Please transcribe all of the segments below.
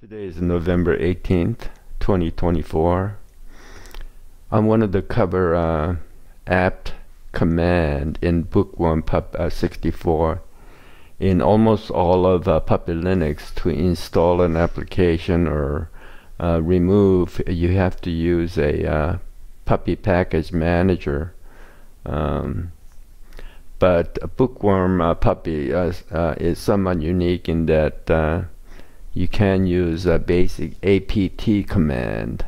Today is November 18th, 2024. I wanted to cover apt command in Bookworm64. In almost all of puppylinux, to install an application or remove, you have to use a puppy package manager. But Bookworm Puppy is somewhat unique in that you can use a basic apt command.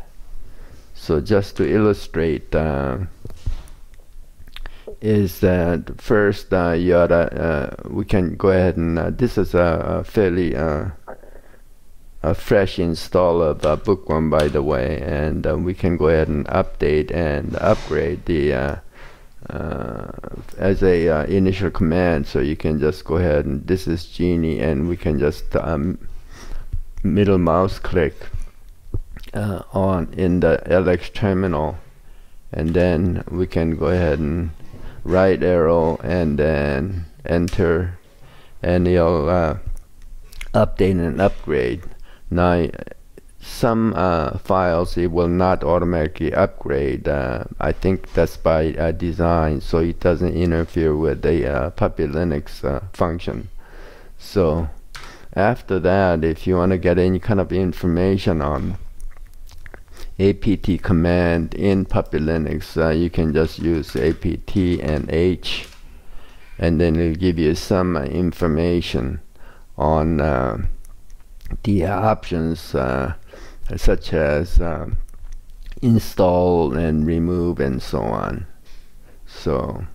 So just to illustrate, is that first you oughta, we can go ahead and this is a fairly a fresh install of Bookworm, by the way, and we can go ahead and update and upgrade the as a initial command. So you can just go ahead and this is Genie, and we can just middle mouse click on in the LX terminal, and then we can go ahead and right arrow and then enter, and it'll update and upgrade. Now some files it will not automatically upgrade. I think that's by design, so it doesn't interfere with the puppylinux function. So after that, if you want to get any kind of information on apt command in puppylinux, you can just use apt and h, and then it'll give you some information on the options such as install and remove and so on. So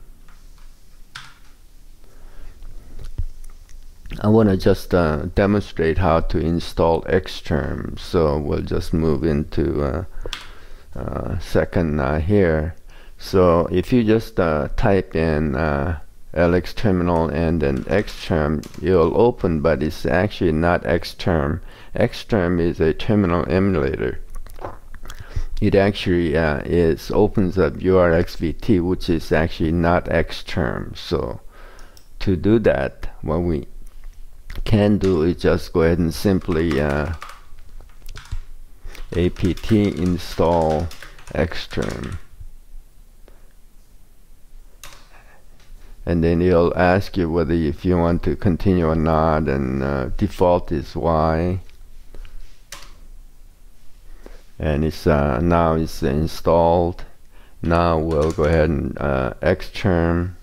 I want to just demonstrate how to install xterm. So we'll just move into second here. So if you just type in LX terminal and then xterm, it'll open, but it's actually not xterm. Xterm is a terminal emulator. It actually opens up urxvt, which is actually not xterm. So to do that, what we can do is just go ahead and simply apt install xterm, and then it'll ask you whether if you want to continue or not, and default is Y, and it's now it's installed. Now we'll go ahead and xterm,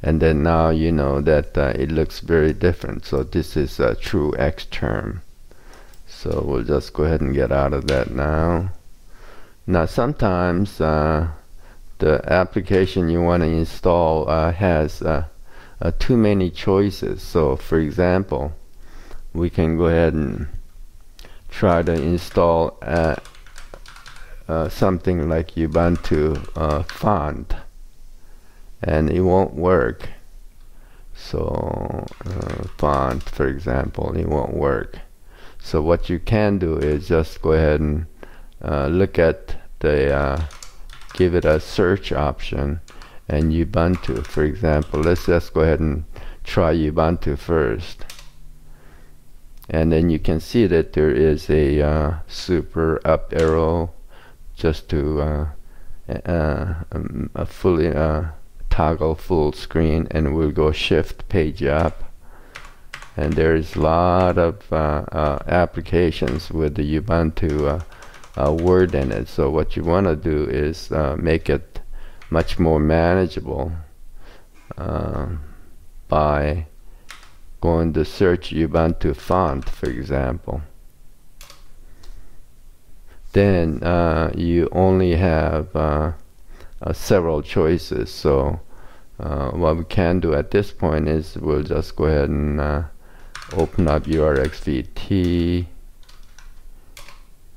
and then now you know that it looks very different. So this is a true xterm. So we'll just go ahead and get out of that now. Now sometimes the application you want to install has too many choices. So for example, we can go ahead and try to install something like Ubuntu font, and it won't work. So font, for example, it won't work. So what you can do is just go ahead and look at the give it a search option, and Ubuntu, for example. Let's just go ahead and try Ubuntu first, and then you can see that there is a super up arrow just to fully toggle full screen, and we'll go shift page up, and there's a lot of applications with the Ubuntu word in it. So what you want to do is make it much more manageable by going to search Ubuntu font, for example. Then you only have several choices. So what we can do at this point is we'll just go ahead and open up urxvt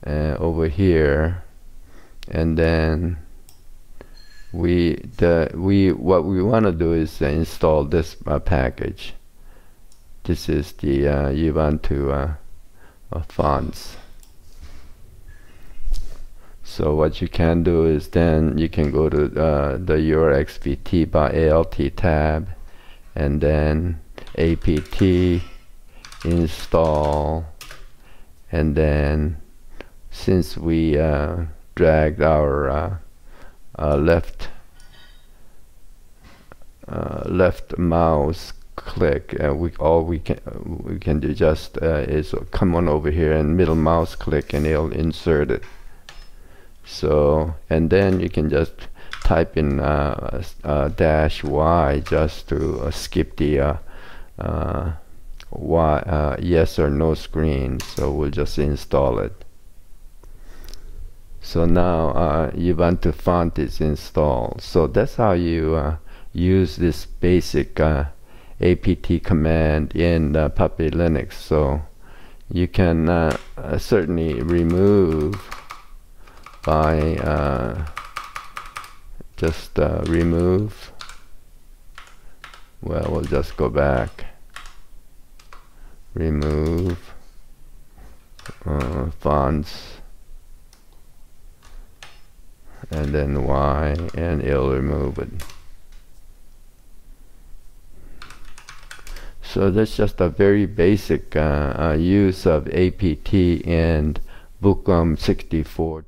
over here, and then what we want to do is install this package. This is the Ubuntu fonts. So what you can do is then you can go to the urxvt by alt tab, and then apt install and then since we dragged our left mouse click, we can do just is come on over here and middle mouse click, and it'll insert it. So, and then you can just type in -y just to skip the yes or no screen. So we'll just install it. So now Ubuntu font is installed. So that's how you use this basic apt command in Puppy Linux. So you can certainly remove by just remove. Well, we'll just go back. Remove fonts, and then Y, and it'll remove it. So that's just a very basic use of apt and Bookworm64.